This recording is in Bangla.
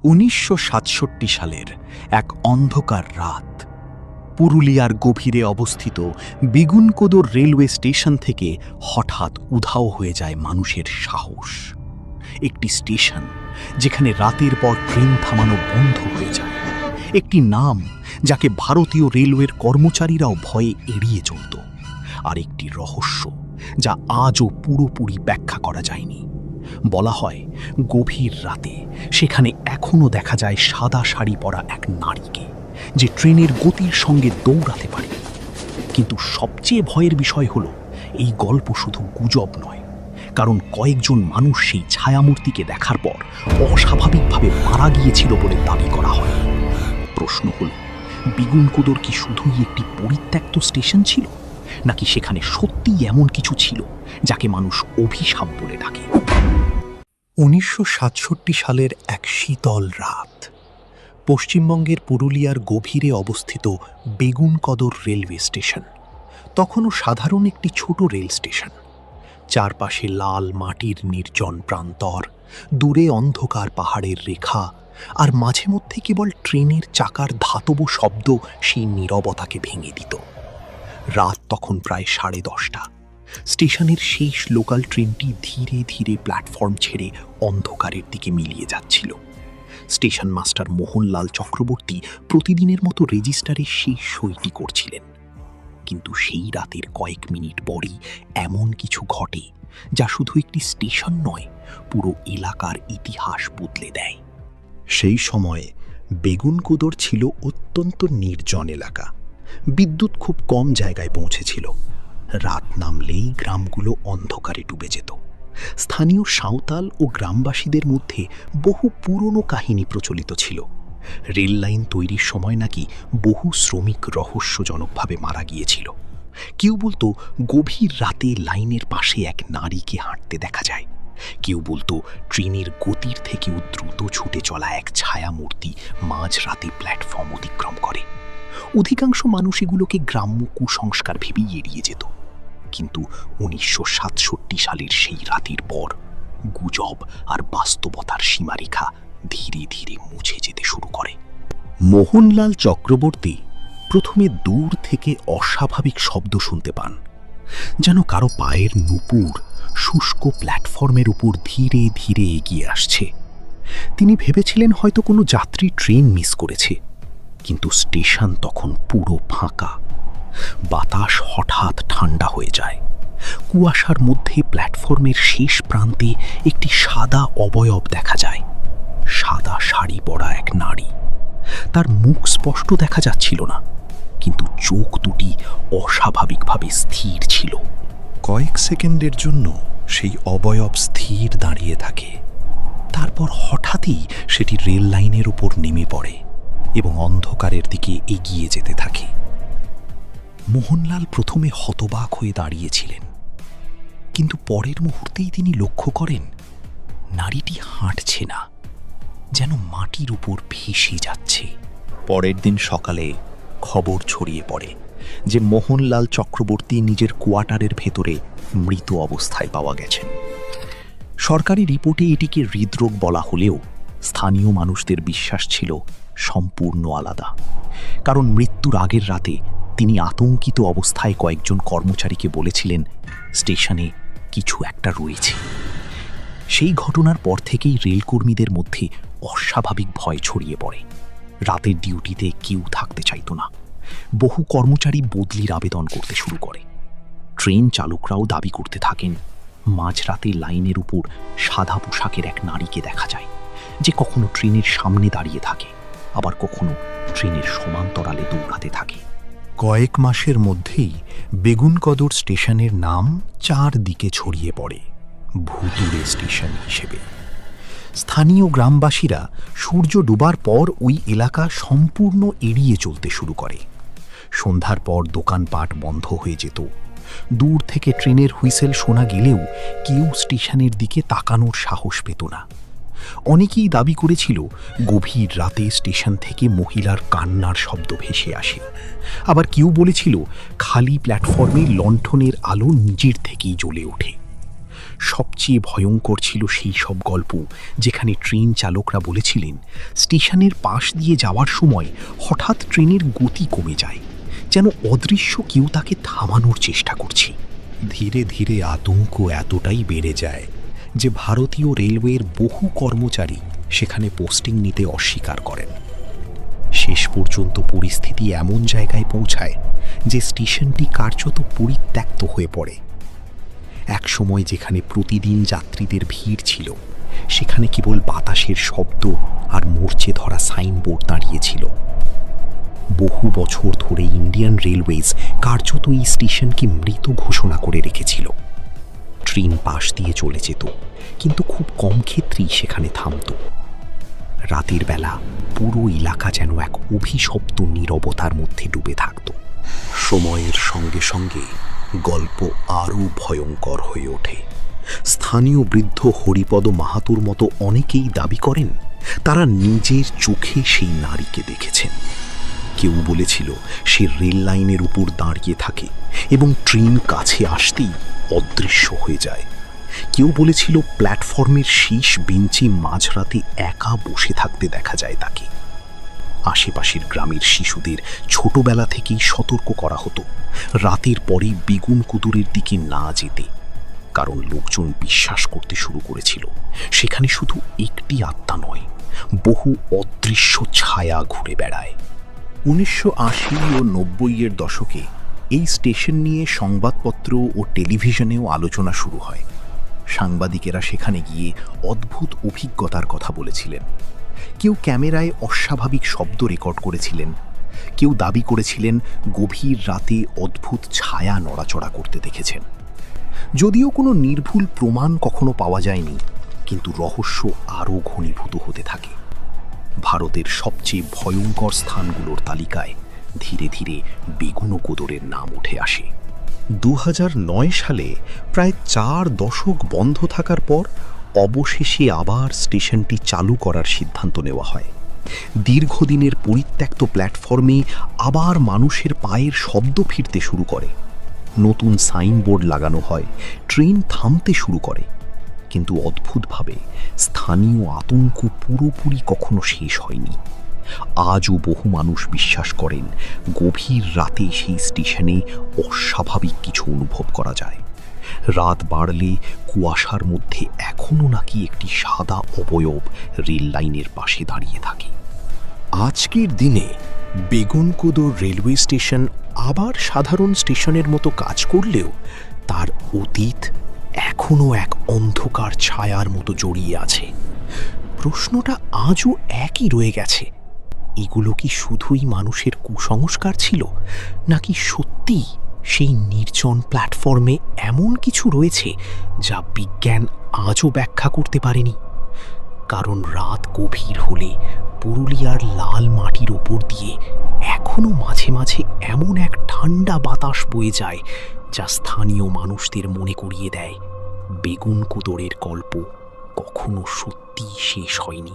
1967 সালের এক অন্ধকার রাত পুরুলিয়ার গভীরে অবস্থিত বেগুনকোদর রেলওয়ে স্টেশন থেকে হঠাৎ উধাও হয়ে যায় মানুষের সাহস। একটি স্টেশন যেখানে রাতের পর ট্রেন থামানো বন্ধ হয়ে যায়, একটি নাম যাকে ভারতীয় রেলওয়ের কর্মচারীরাও ভয়ে এড়িয়ে চলত, আর একটি রহস্য যা আজও পুরোপুরি ব্যাখ্যা করা যায়নি। বলা হয় গভীর রাতে সেখানে এখনো দেখা যায় সাদা শাড়ি পরা এক নারীকে, যে ট্রেনের গতির সঙ্গে দৌড়াতে পারে। কিন্তু সবচেয়ে ভয়ের বিষয় হলো এই গল্প শুধু গুজব নয়, কারণ কয়েকজন মানুষ সেই ছায়ামূর্তিকে দেখার পর অস্বাভাবিকভাবে মারা গিয়েছিল বলে দাবি করা হয়। প্রশ্ন হলো, বেগুনকোদর কি শুধুই একটি পরিত্যক্ত স্টেশন ছিল, নাকি সেখানে সত্যিই এমন কিছু ছিল যাকে মানুষ অভিশাপ বলে ডাকে? 1967 সালের এক শীতল রাত, পশ্চিমবঙ্গের পুরুলিয়ার গভীরে অবস্থিত বেগুনকোদর রেলওয়ে স্টেশন তখনও সাধারণ একটি ছোট রেল স্টেশন। চারপাশে লাল মাটির নির্জন প্রান্তর, দূরে অন্ধকার পাহাড়ের রেখা, আর মাঝে মধ্যে কেবল ট্রেনের চাকার ধাতব শব্দ সেই নীরবতাকে ভেঙে দিত। রাত তখন প্রায় 10:30। স্টেশনের শেষ লোকাল ট্রেনটি ধীরে ধীরে প্ল্যাটফর্ম ছেড়ে অন্ধকারের দিকে মিলিয়ে যাচ্ছিল। স্টেশন মাস্টার মোহনলাল চক্রবর্তী প্রতিদিনের মতো রেজিস্টারে শেষ সইটি করছিলেন। কিন্তু সেই রাতের কয়েক মিনিট পরই এমন কিছু ঘটে যা শুধু একটি স্টেশন নয়, পুরো এলাকার ইতিহাস বদলে দেয়। সেই সময়ে বেগুনকোদর ছিল অত্যন্ত নির্জন এলাকা। বিদ্যুৎ খুব কম জায়গায় পৌঁছেছিল। রাত নামলেই গ্রামগুলো অন্ধকারে ডুবে যেত। স্থানীয় সাঁওতাল ও গ্রামবাসীদের মধ্যে বহু পুরনো কাহিনী প্রচলিত ছিল। রেল লাইন তৈরির সময় নাকি বহু শ্রমিক রহস্যজনকভাবে মারা গিয়েছিল। কেউ বলতো গভীর রাতে লাইনের পাশে এক নারীকে হাঁটতে দেখা যায়। কেউ বলতো ট্রেনের গতির থেকেও দ্রুত ছুটে চলা এক ছায়ামূর্তি মাঝরাতে প্ল্যাটফর্ম অতিক্রম করে। অধিকাংশ মানুষ এগুলোকে গ্রাম্য কুসংস্কার ভেবেই এড়িয়ে যেত। কিন্তু 1967 সালের সেই রাতের পর গুজব আর বাস্তবতার সীমারেখা ধীরে ধীরে মুছে যেতে শুরু করে। মোহনলাল চক্রবর্তী প্রথমে দূর থেকে অস্বাভাবিক শব্দ শুনতে পান, যেন কারো পায়ের নুপুর শুষ্ক প্ল্যাটফর্মের উপর ধীরে ধীরে এগিয়ে আসছে। তিনি ভেবেছিলেন হয়তো কোনো যাত্রী ট্রেন মিস করেছে, কিন্তু স্টেশন তখন পুরো ফাঁকা। বাতাস হঠাৎ ঠান্ডা হয়ে যায়। কুয়াশার মধ্যে প্ল্যাটফর্মের শেষ প্রান্তে একটি সাদা অবয়ব দেখা যায়। সাদা শাড়ি পরা এক নারী। তার মুখ স্পষ্ট দেখা যাচ্ছিল না, কিন্তু চোখ দুটি অস্বাভাবিকভাবে স্থির ছিল। কয়েক সেকেন্ডের জন্য সেই অবয়ব স্থির দাঁড়িয়ে থাকে। তারপর হঠাৎই সেটি রেল লাইনের উপর নেমে পড়ে এবং অন্ধকারের দিকে এগিয়ে যেতে থাকে। মোহনলাল প্রথমে হতবাক হয়ে দাঁড়িয়েছিলেন, কিন্তু পরের মুহূর্তেই তিনি লক্ষ্য করেন নারীটি হাঁটছে না, যেন মাটির উপর ভেসে যাচ্ছে। পরের দিন সকালে খবর ছড়িয়ে পড়ে যে মোহনলাল চক্রবর্তী নিজের কোয়ার্টারের ভেতরে মৃত অবস্থায় পাওয়া গেছেন। সরকারি রিপোর্টে এটিকে হৃদরোগ বলা হলেও স্থানীয় মানুষদের বিশ্বাস ছিল সম্পূর্ণ আলাদা, কারণ মৃত্যুর আগের রাতে তিনি আতঙ্কিত অবস্থায় কয়েকজন কর্মচারীকে বলেছিলেন স্টেশনে কিছু একটা রয়েছে। সেই ঘটনার পর থেকেই রেলকর্মীদের মধ্যে অস্বাভাবিক ভয় ছড়িয়ে পড়ে। রাতের ডিউটিতে কেউ থাকতে চাইত না। বহু কর্মচারী বদলির আবেদন করতে শুরু করে। ট্রেন চালকরাও দাবি করতে থাকেন মাঝরাতে লাইনের উপর সাদা পোশাকের এক নারীকে দেখা যায়, যে কখনো ট্রেনের সামনে দাঁড়িয়ে থাকে, আবার কখনো ট্রেনের সমান্তরালে দৌড়াতে থাকে। কয়েক মাসের মধ্যেই বেগুনকোদর স্টেশনের নাম চারদিকে ছড়িয়ে পড়ে ভুতুড়ে স্টেশন হিসেবে। স্থানীয় গ্রামবাসীরা সূর্য ডুবার পর ওই এলাকা সম্পূর্ণ এড়িয়ে চলতে শুরু করে। সন্ধ্যার পর দোকানপাট বন্ধ হয়ে যেত। দূর থেকে ট্রেনের হুইসেল শোনা গেলেও কেউ স্টেশনের দিকে তাকানোর সাহস পেত না। অনেকেই দাবি করেছিল গভীর রাতে স্টেশন থেকে মহিলার কান্নার শব্দ ভেসে আসে। আবার কেউ বলেছিল খালি প্ল্যাটফর্মে লণ্ঠনের আলো নিজের থেকেই জ্বলে ওঠে। সবচেয়ে ভয়ঙ্কর ছিল সেই সব গল্প যেখানে ট্রেন চালকরা বলেছিলেন স্টেশনের পাশ দিয়ে যাওয়ার সময় হঠাৎ ট্রেনের গতি কমে যায়, যেন অদৃশ্য কেউ তাকে থামানোর চেষ্টা করছে। ধীরে ধীরে আতঙ্ক এতটাই বেড়ে যায় যে ভারতীয় রেলওয়ের বহু কর্মচারী সেখানে পোস্টিং নিতে অস্বীকার করেন। শেষ পর্যন্ত পরিস্থিতি এমন জায়গায় পৌঁছায় যে স্টেশনটি কার্যত পরিত্যক্ত হয়ে পড়ে। এক সময় যেখানে প্রতিদিন যাত্রীদের ভিড় ছিল, সেখানে কেবল বাতাসের শব্দ আর মরচে ধরা সাইনবোর্ড দাঁড়িয়েছিল। বহু বছর ধরে ইন্ডিয়ান রেলওয়েজ কার্যত এই স্টেশনকে মৃত ঘোষণা করে রেখেছিল। ট্রেন পাশ দিয়ে চলে যেত, কিন্তু খুব কম ক্ষেত্রেই সেখানে থামত। রাতের বেলা পুরো এলাকা যেন এক অভিশপ্ত নীরবতার মধ্যে ডুবে থাকত। সময়ের সঙ্গে সঙ্গে গল্প আরও ভয়ঙ্কর হয়ে ওঠে। স্থানীয় বৃদ্ধ হরিপদ মাহাতোর মতো অনেকেই দাবি করেন তারা নিজের চোখে সেই নারীকে দেখেছেন। কেউ বলেছিল সে রেল লাইনের উপর দাঁড়িয়ে থাকে এবং ট্রেন কাছে আসতেই অদৃশ্য হয়ে যায়। কেউ বলেছিল প্ল্যাটফর্মের শেষ বেঞ্চে মাঝরাতে একা বসে থাকতে দেখা যায় তাকে। আশেপাশের গ্রামের শিশুদের ছোটবেলা থেকেই সতর্ক করা হতো রাতের পরে বেগুন কুদুরের দিকে না যেতে, কারণ লোকজন বিশ্বাস করতে শুরু করেছিল সেখানে শুধু একটি আত্মা নয়, বহু অদৃশ্য ছায়া ঘুরে বেড়ায়। 1980 ও 90-এর দশকে এই স্টেশন নিয়ে সংবাদপত্র ও টেলিভিশনেও আলোচনা শুরু হয়। সাংবাদিকেরা সেখানে গিয়ে অদ্ভুত অভিজ্ঞতার কথা বলেছিলেন। কেউ ক্যামেরায় অস্বাভাবিক শব্দ রেকর্ড করেছিলেন, কেউ দাবি করেছিলেন গভীর রাতে অদ্ভুত ছায়া নড়াচড়া করতে দেখেছেন। যদিও কোনো নির্ভুল প্রমাণ কখনো পাওয়া যায়নি, কিন্তু রহস্য আরও ঘনীভূত হতে থাকে। ভারতের সবচেয়ে ভয়ঙ্কর স্থানগুলোর তালিকায় ধীরে ধীরে বেগুনকোদরের নাম উঠে আসে। 2009 সালে প্রায় 4 দশক বন্ধ থাকার পর অবশেষে আবার স্টেশনটি চালু করার সিদ্ধান্ত নেওয়া হয়। দীর্ঘদিনের পরিত্যক্ত প্ল্যাটফর্মে আবার মানুষের পায়ের শব্দ ফিরতে শুরু করে। নতুন সাইনবোর্ড লাগানো হয়, ট্রেন থামতে শুরু করে, কিন্তু অদ্ভুতভাবে স্থানীয় আতঙ্ক পুরোপুরি কখনো শেষ হয়নি। আজও বহু মানুষ বিশ্বাস করেন গভীর রাতে সেই স্টেশনে অস্বাভাবিক কিছু অনুভব করা যায়। রাত বাড়লে কুয়াশার মধ্যে এখনও নাকি একটি সাদা অবয়ব রেল লাইনের পাশে দাঁড়িয়ে থাকে। আজকের দিনে বেগুনকোদর রেলওয়ে স্টেশন আবার সাধারণ স্টেশনের মতো কাজ করলেও তার অতীত এখনও এক অন্ধকার ছায়ার মতো জড়িয়ে আছে। প্রশ্নটা আজও একই রয়ে গেছে, এগুলো কি শুধুই মানুষের কুসংস্কার ছিল, নাকি সত্যি সেই নির্জন প্ল্যাটফর্মে এমন কিছু রয়েছে যা বিজ্ঞান আজও ব্যাখ্যা করতে পারেনি? কারণ রাত গভীর হলে পুরুলিয়ার লাল মাটির ওপর দিয়ে এখনো মাঝে মাঝে এমন এক ঠান্ডা বাতাস বয়ে যায় যা স্থানীয় মানুষদের মনে করিয়ে দেয় বেগুনকোদরের গল্প কখনো সত্যিই শেষ হয়নি।